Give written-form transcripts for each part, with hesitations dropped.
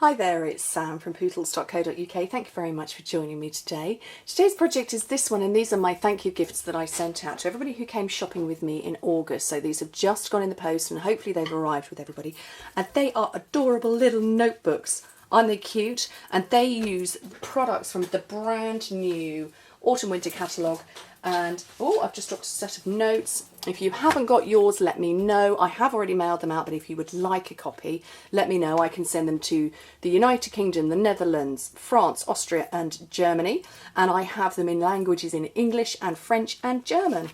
Hi there, it's Sam from poodles.co.uk. Thank you very much for joining me today. Today's project is this one, and these are my thank you gifts that I sent out to everybody who came shopping with me in August. So these have just gone in the post and hopefully they've arrived with everybody. And they are adorable little notebooks. Aren't they cute? And they use products from the brand new Autumn Winter catalogue. And oh, I've just dropped a set of notes. If you haven't got yours, let me know. I have already mailed them out, but if you would like a copy, let me know. I can send them to the United Kingdom, the Netherlands, France, Austria and Germany. And I have them in languages in English and French and German.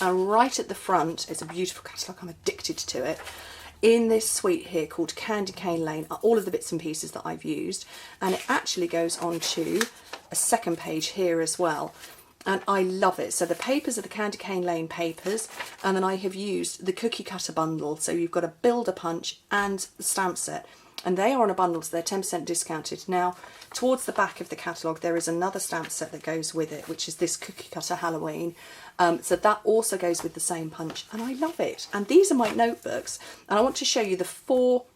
And right at the front is a beautiful catalogue. I'm addicted to it. In this suite here called Candy Cane Lane are all of the bits and pieces that I've used. And it actually goes on to a second page here as well. And I love it. So the papers are the Candy Cane Lane papers, and then I have used the cookie cutter bundle. So you've got a builder punch and the stamp set, and they are on a bundle, so they're 10% discounted. Now, towards the back of the catalogue, there is another stamp set that goes with it, which is this cookie cutter Halloween. So that also goes with the same punch, and I love it. And these are my notebooks, and I want to show you the four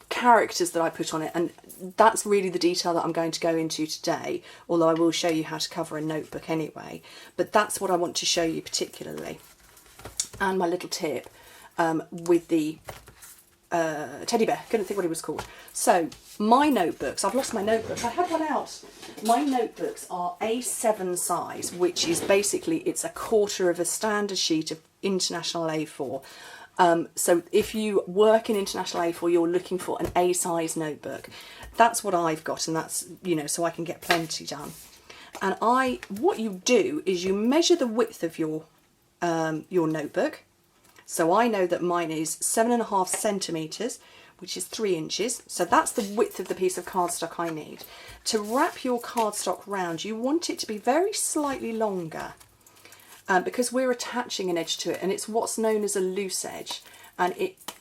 characters that I put on it, and that's really the detail that I'm going to go into today, although I will show you how to cover a notebook anyway, but that's what I want to show you particularly. And my little tip with the teddy bear, couldn't think what it was called. So my notebooks, I've lost my notebook, I had one out. My notebooks are A7 size, which is basically, it's a quarter of a standard sheet of international A4. So if you work in international A4, you're looking for an A size notebook. That's what I've got, and that's, you know, so I can get plenty done. And what you do is you measure the width of your notebook. So I know that mine is 7.5 centimetres, which is 3 inches. So that's the width of the piece of cardstock I need. To wrap your cardstock round, you want it to be very slightly longer. Because we're attaching an edge to it, and it's what's known as a loose edge, and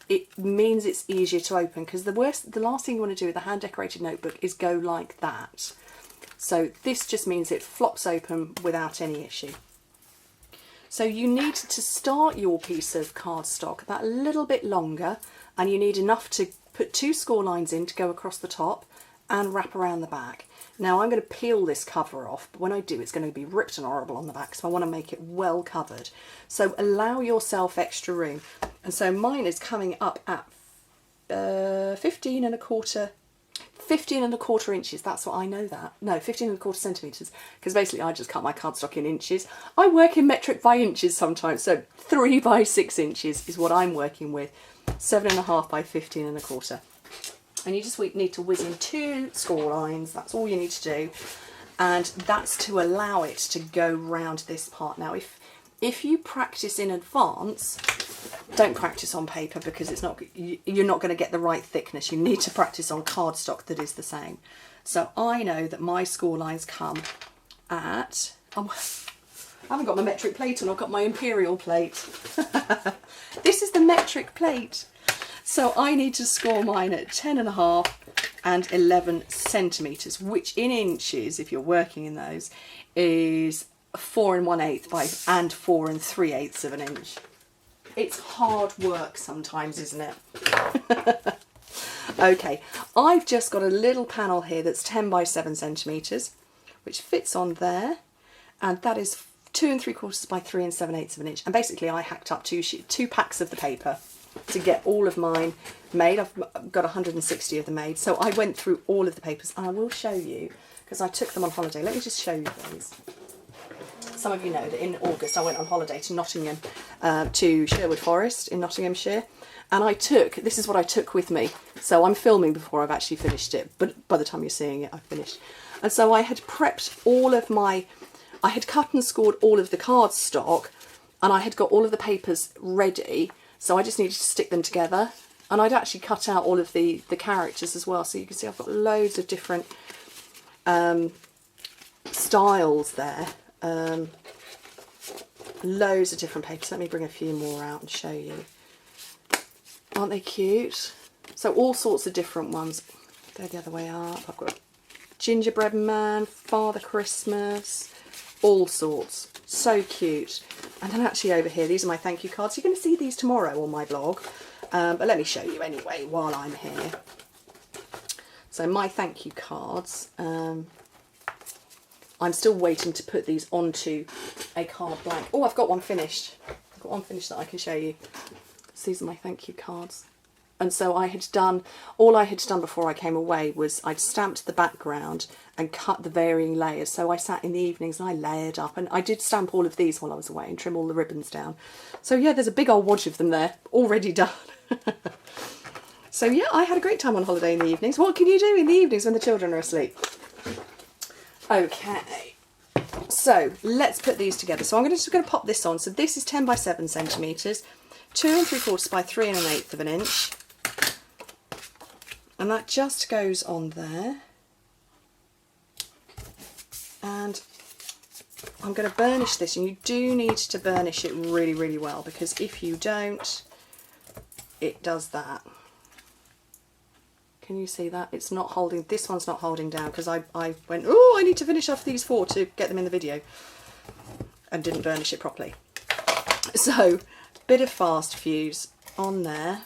it means it's easier to open, because the last thing you want to do with a hand decorated notebook is go like that. So this just means it flops open without any issue. So you need to start your piece of cardstock that little bit longer, and you need enough to put 2 score lines in to go across the top and wrap around the back. Now I'm going to peel this cover off, but when I do it's going to be ripped and horrible on the back, so I want to make it well covered. So allow yourself extra room. And so mine is coming up at 15 and a quarter inches. That's what I know that. No, 15 and a quarter centimetres, because basically I just cut my cardstock in inches. I work in metric by inches sometimes, so 3 by 6 inches is what I'm working with. 7.5 by 15 and a quarter. And you just need to whiz in 2 score lines, that's all you need to do. And that's to allow it to go round this part. Now if you practice in advance, don't practice on paper, because you're not going to get the right thickness. You need to practice on cardstock that is the same. So I know that my score lines come at, I haven't got my metric plate on, I've got my imperial plate. This is the metric plate. So I need to score mine at 10.5 and 11 centimetres, which in inches, if you're working in those, is 4 1/8 and 4 3/8 of an inch. It's hard work sometimes, isn't it? Okay, I've just got a little panel here that's 10 by 7 centimetres, which fits on there, and that is 2 3/4 by 3 7/8 of an inch. And basically I hacked up 2 packs of the paper to get all of mine made. I've got 160 of them made, so I went through all of the papers, and I will show you, because I took them on holiday. Let me just show you these. Some of you know that in August I went on holiday to Nottingham, to Sherwood Forest in Nottinghamshire, and this is what I took with me. So I'm filming before I've actually finished it, but by the time you're seeing it I've finished. And so I had prepped I had cut and scored all of the cardstock, and I had got all of the papers ready. So I just needed to stick them together, and I'd actually cut out all of the characters as well. So you can see I've got loads of different styles there, loads of different papers. Let me bring a few more out and show you. Aren't they cute? So all sorts of different ones. Go the other way up. I've got Gingerbread Man, Father Christmas, all sorts. So cute. And then actually over here, these are my thank you cards. You're going to see these tomorrow on my blog, but let me show you anyway while I'm here. So my thank you cards, I'm still waiting to put these onto a card blank. Oh, I've got one finished. I've got one finished that I can show you. So these are my thank you cards. And so I had done, all I had done before I came away was I'd stamped the background and cut the varying layers. So I sat in the evenings and I layered up, and I did stamp all of these while I was away and trim all the ribbons down. So yeah, there's a big old wodge of them there, already done. So yeah, I had a great time on holiday in the evenings. What can you do in the evenings when the children are asleep? Okay, so let's put these together. So I'm just going to pop this on. So this is 10 by 7 centimetres, 2 3/4 by 3 1/8 of an inch. And that just goes on there. And I'm going to burnish this, and you do need to burnish it really, really well, because if you don't, it does that. Can you see that? It's not holding, this one's not holding down, because I went, oh, I need to finish off these 4 to get them in the video, and didn't burnish it properly. So, bit of fast fuse on there.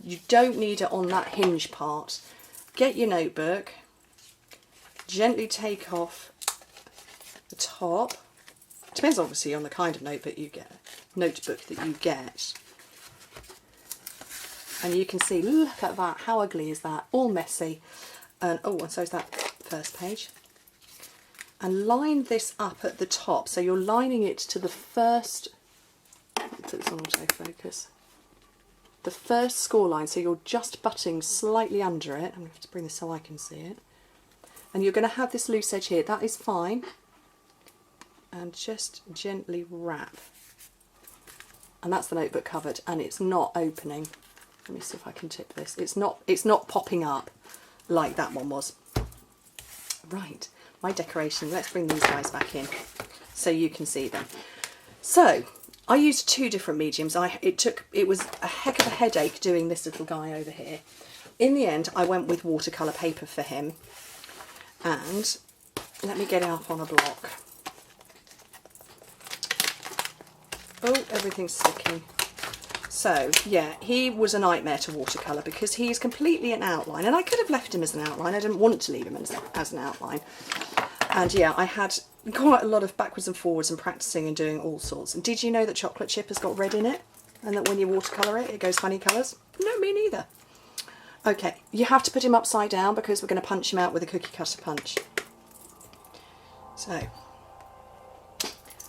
You don't need it on that hinge part. Get your notebook, gently take off the top. Depends obviously on the kind of notebook that you get. And you can see, look at that, how ugly is that? All messy. And oh, and so is that first page. And line this up at the top. So you're lining it to the first, put this on autofocus, the first score line. So you're just butting slightly under it. I'm going to have to bring this so I can see it. And you're going to have this loose edge here. That is fine. And just gently wrap. And that's the notebook covered, and it's not opening. Let me see if I can tip this. It's not popping up like that one was. Right, my decoration. Let's bring these guys back in so you can see them. So I used 2 different mediums. It was a heck of a headache doing this little guy over here. In the end, I went with watercolour paper for him. And let me get it up on a block. Oh, everything's sticking. So, yeah, he was a nightmare to watercolour because he's completely an outline. And I could have left him as an outline. I didn't want to leave him as an outline. And yeah, I had quite a lot of backwards and forwards and practising and doing all sorts. And did you know that chocolate chip has got red in it? And that when you watercolour it, it goes funny colours? No, me neither. Okay, you have to put him upside down because we're going to punch him out with a cookie cutter punch. So,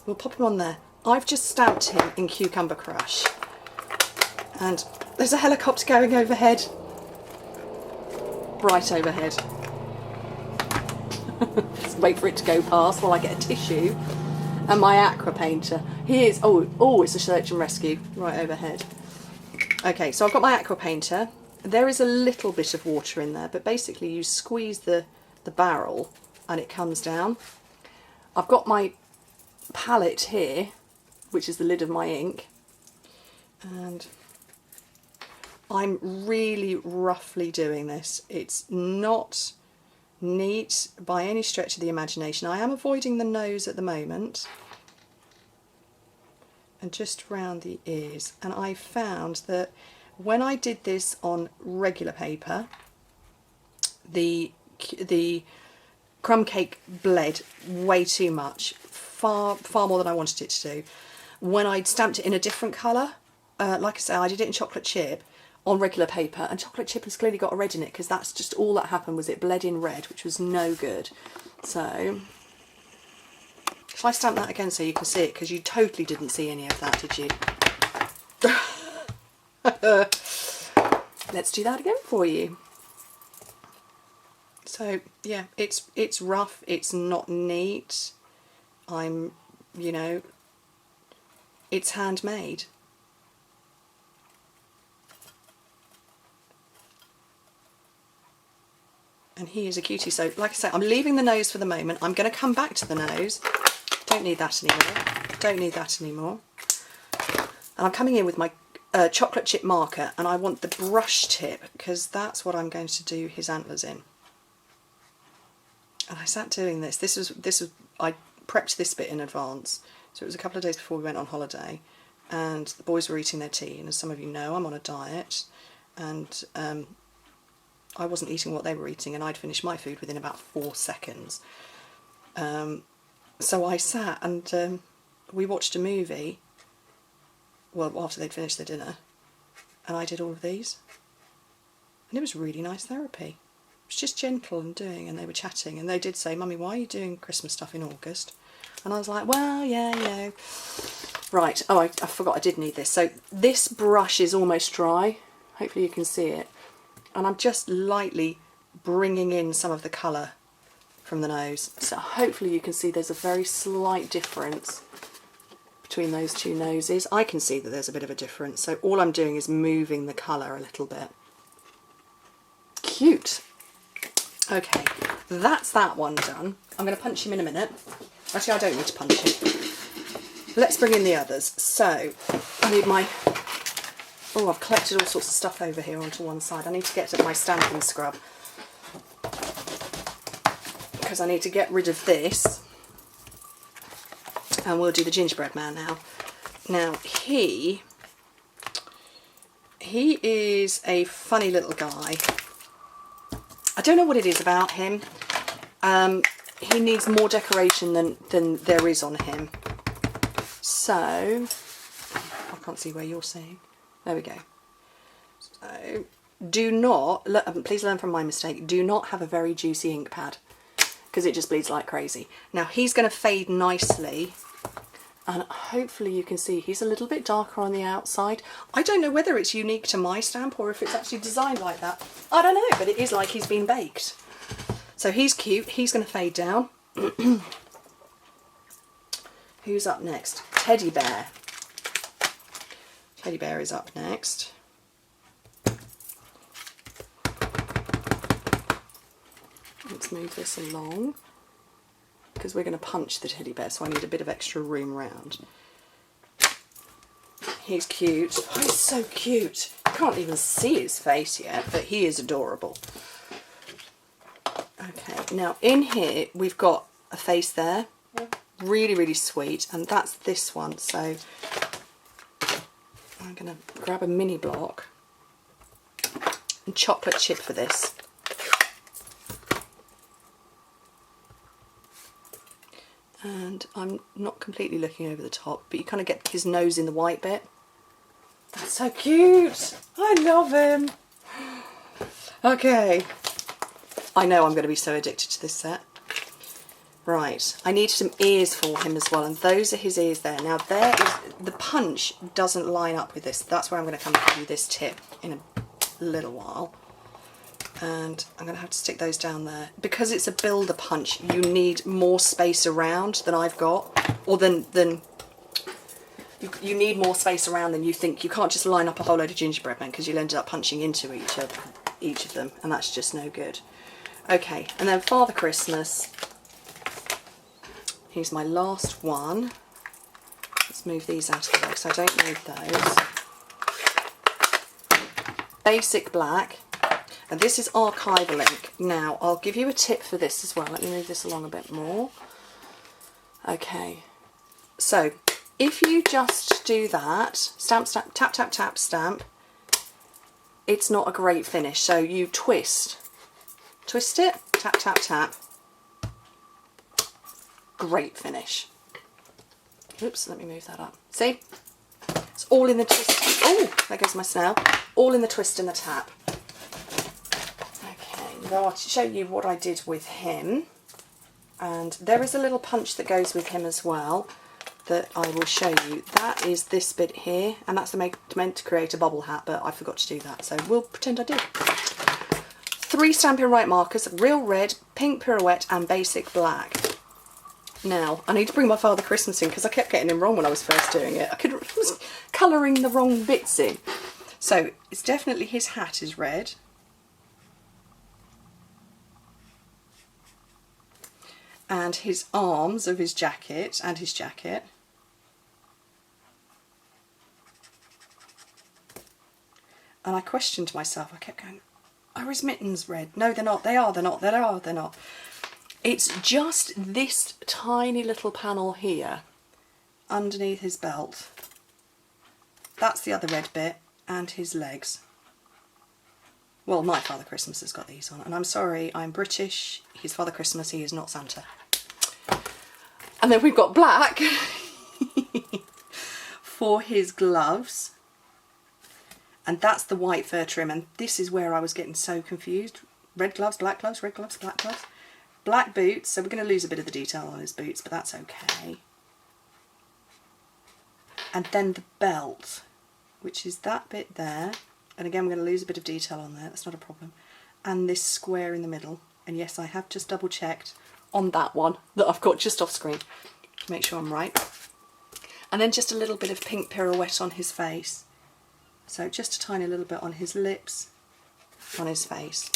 we'll pop him on there. I've just stamped him in Cucumber Crush. And there's a helicopter going overhead. Right overhead. Just wait for it to go past while I get a tissue. And my aqua painter. He is, oh, it's a search and rescue right overhead. Okay, so I've got my aqua painter. There is a little bit of water in there, but basically you squeeze the barrel and it comes down. I've got my palette here, which is the lid of my ink. And I'm really roughly doing this. It's not neat by any stretch of the imagination. I am avoiding the nose at the moment and just around the ears. And I found that when I did this on regular paper, the crumb cake bled way too much, far more than I wanted it to do. When I'd stamped it in a different colour, like I say, I did it in chocolate chip on regular paper, and chocolate chip has clearly got a red in it because that's just all that happened, was it bled in red, which was no good. So, shall I stamp that again so you can see it, because you totally didn't see any of that, did you? Let's do that again for you. So yeah, it's rough, it's not neat. It's handmade. And he is a cutie. So like I say, I'm leaving the nose for the moment. I'm going to come back to the nose. Don't need that anymore. Don't need that anymore. And I'm coming in with my chocolate chip marker, and I want the brush tip because that's what I'm going to do his antlers in. And I sat doing this. This was I prepped this bit in advance. So it was a couple of days before we went on holiday, and the boys were eating their tea. And as some of you know, I'm on a diet, and I wasn't eating what they were eating, and I'd finished my food within about 4 seconds. So I sat and we watched a movie, well, after they'd finished their dinner, and I did all of these. And it was really nice therapy. It was just gentle and doing, and they were chatting, and they did say, "Mummy, why are you doing Christmas stuff in August?" And I was like, well, yeah, you know. Right, oh, I forgot I did need this. So this brush is almost dry. Hopefully you can see it. And I'm just lightly bringing in some of the colour from the nose. So hopefully you can see there's a very slight difference between those two noses. I can see that there's a bit of a difference. So all I'm doing is moving the colour a little bit. Cute. Okay, that's that one done. I'm going to punch him in a minute. Actually, I don't need to punch him. Let's bring in the others. So I need my... Oh, I've collected all sorts of stuff over here onto one side. I need to get at my Stampin' scrub, because I need to get rid of this, and we'll do the gingerbread man now. Now he is a funny little guy. I don't know what it is about him. He needs more decoration than there is on him. So I can't see where you're seeing. There we go. So do not, please learn from my mistake, do not have a very juicy ink pad, because it just bleeds like crazy. Now he's going to fade nicely, and hopefully you can see he's a little bit darker on the outside. I don't know whether it's unique to my stamp or if it's actually designed like that. I don't know, but it is like he's been baked. So he's cute, he's going to fade down. Who's up next? Teddy Bear. Teddy Bear is up next. Let's move this along, because we're going to punch the teddy bear, so I need a bit of extra room around. He's cute. Oh, he's so cute. You can't even see his face yet, but he is adorable. Okay, now in here we've got a face there. Really, really sweet, and that's this one. So I'm going to grab a mini block and chocolate chip for this. And I'm not completely looking over the top, but you kind of get his nose in the white bit. That's so cute. I love him. Okay. I know I'm going to be so addicted to this set. Right, I need some ears for him as well, and those are his ears there. Now there is, the punch doesn't line up with this. That's where I'm going to come and give you this tip in a little while. And I'm going to have to stick those down there. Because it's a builder punch, you need more space around than I've got, or than you need more space around than you think. You can't just line up a whole load of gingerbread men, because you'll end up punching into each of them, and that's just no good. Okay, and then Father Christmas. Here's my last one. Let's move these out of the way because I don't need those. Basic black. And this is archival ink. Now, I'll give you a tip for this as well. Let me move this along a bit more. Okay. So, if you just do that, stamp, stamp, tap, tap, tap, stamp, it's not a great finish. So you twist. Twist it, tap, tap, tap. Great finish. Oops, let me move that up. See? It's all in the twist. Oh, there goes my snail. All in the twist and the tap. Okay, now I'll show you what I did with him. And there is a little punch that goes with him as well that I will show you. That is this bit here, and that's meant to create a bubble hat, but I forgot to do that, so we'll pretend I did. 3 Stampin' Right markers, Real Red, Pink Pirouette, and Basic Black. Now, I need to bring my Father Christmas in because I kept getting him wrong when I was first doing it. I was colouring the wrong bits in. So, it's definitely his hat is red. And his arms of his jacket and his jacket. And I questioned myself. I kept going, are his mittens red? No, they're not. They are, they're not. They are, they're not. It's just this tiny little panel here underneath his belt. That's the other red bit, and his legs. Well, my Father Christmas has got these on, and I'm sorry, I'm British. He's Father Christmas, he is not Santa. And then we've got black for his gloves. And that's the white fur trim, and this is where I was getting so confused. Red gloves, black gloves, red gloves, black gloves. Black boots, so we're going to lose a bit of the detail on his boots, but that's okay. And then the belt, which is that bit there. And again, we're going to lose a bit of detail on there, that's not a problem. And this square in the middle. And yes, I have just double checked on that one that I've got just off screen to make sure I'm right. And then just a little bit of pink pirouette on his face. So just a tiny little bit on his lips, on his face.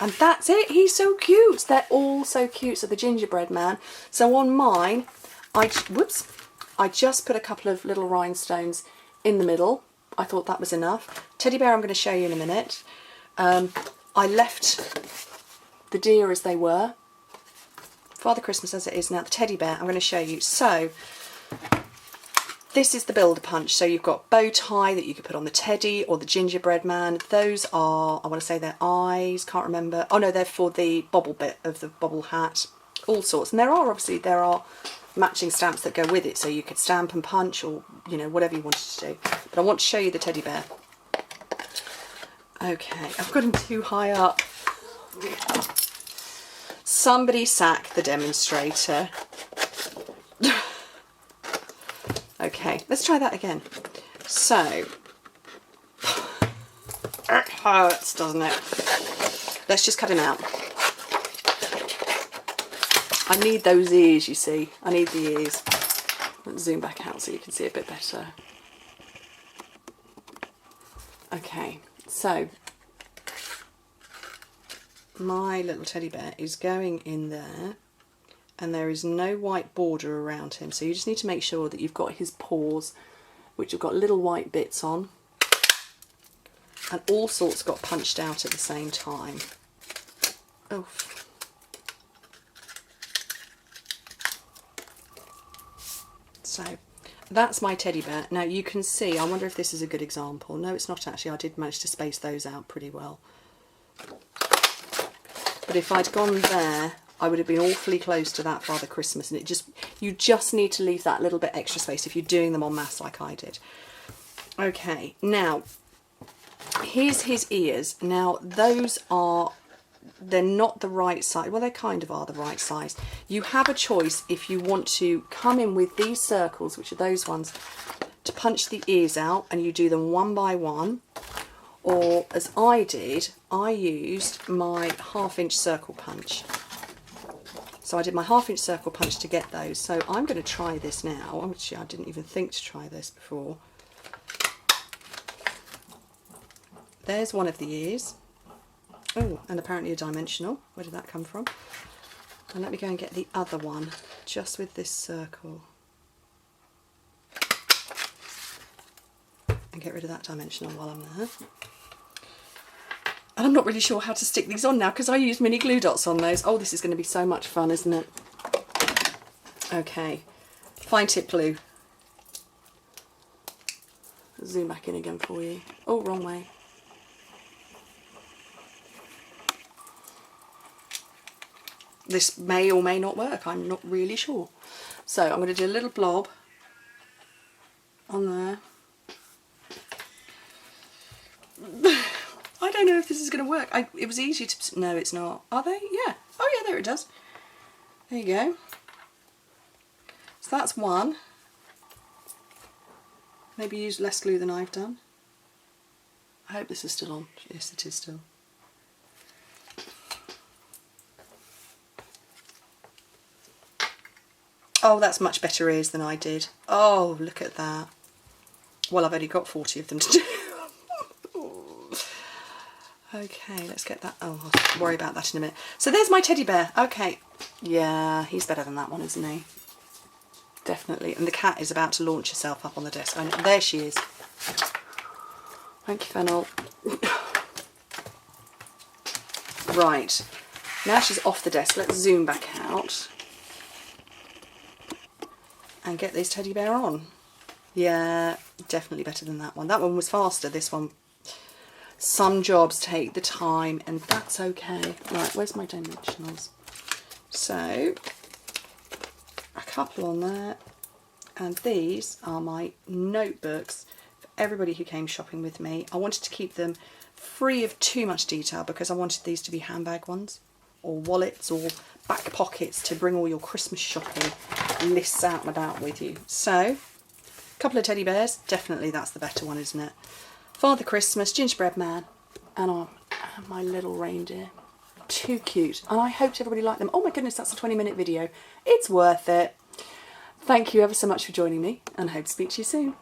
And that's it, he's so cute. They're all so cute. So the gingerbread man. So on mine, I just put a couple of little rhinestones in the middle. I thought that was enough. Teddy bear I'm going to show you in a minute. I left the deer as they were. Father Christmas as it is now. The teddy bear I'm going to show you. So this is the builder punch. So you've got bow tie that you could put on the teddy or the gingerbread man. Those are, I want to say they're eyes, can't remember. Oh no, they're for the bobble bit of the bobble hat. All sorts. And there are matching stamps that go with it. So you could stamp and punch, or, you know, whatever you wanted to do. But I want to show you the teddy bear. Okay, I've got him too high up. Somebody sack the demonstrator. Okay, let's try that again. So, it hurts, doesn't it? Let's just cut him out. I need those ears, you see. I need the ears. Let's zoom back out so you can see a bit better. Okay, so my little teddy bear is going in there, and there is no white border around him, so you just need to make sure that you've got his paws, which have got little white bits on, and all sorts got punched out at the same time. Oh. So that's my teddy bear. Now you can see, I wonder if this is a good example. No, it's not actually. I did manage to space those out pretty well. But if I'd gone there, I would have been awfully close to that Father Christmas, and you just need to leave that little bit extra space if you're doing them en masse like I did. Okay, now here's his ears. Now they're not the right size. Well, they kind of are the right size. You have a choice if you want to come in with these circles, which are those ones, to punch the ears out, and you do them one by one. Or, as I did, I used my 1/2 inch circle punch. So I did my 1/2 inch circle punch to get those. So I'm going to try this now. Actually, I didn't even think to try this before. There's one of the ears. Oh, and apparently a dimensional. Where did that come from? And let me go and get the other one, just with this circle. And get rid of that dimensional while I'm there. And I'm not really sure how to stick these on now, because I use mini glue dots on those. Oh, this is going to be so much fun, isn't it? Okay, fine tip glue. Zoom back in again for you. Oh, wrong way. This may or may not work, I'm not really sure. So I'm going to do a little blob on there. I don't know if this is going to work. It was easy to... No, it's not. Are they? Yeah. Oh yeah, there it does. There you go. So that's one. Maybe use less glue than I've done. I hope this is still on. Yes, it is still. Oh, that's much better ears than I did. Oh, look at that. Well, I've only got 40 of them to do. Okay, let's get that. Oh, I'll worry about that in a minute. So there's my teddy bear. Okay. Yeah, he's better than that one, isn't he? Definitely. And the cat is about to launch herself up on the desk. And there she is. Thank you, Fennel. Right. Now she's off the desk. Let's zoom back out. And get this teddy bear on. Yeah, definitely better than that one. That one was faster, this one. Some jobs take the time, and that's okay. Right, where's my dimensionals? So, a couple on there, and these are my notebooks for everybody who came shopping with me. I wanted to keep them free of too much detail because I wanted these to be handbag ones, or wallets, or back pockets to bring all your Christmas shopping lists out and about with you. So, a couple of teddy bears, definitely that's the better one, isn't it? Father Christmas, Gingerbread Man, and my little reindeer. Too cute, and I hoped everybody liked them. Oh my goodness, that's a 20-minute video. It's worth it. Thank you ever so much for joining me, and I hope to speak to you soon.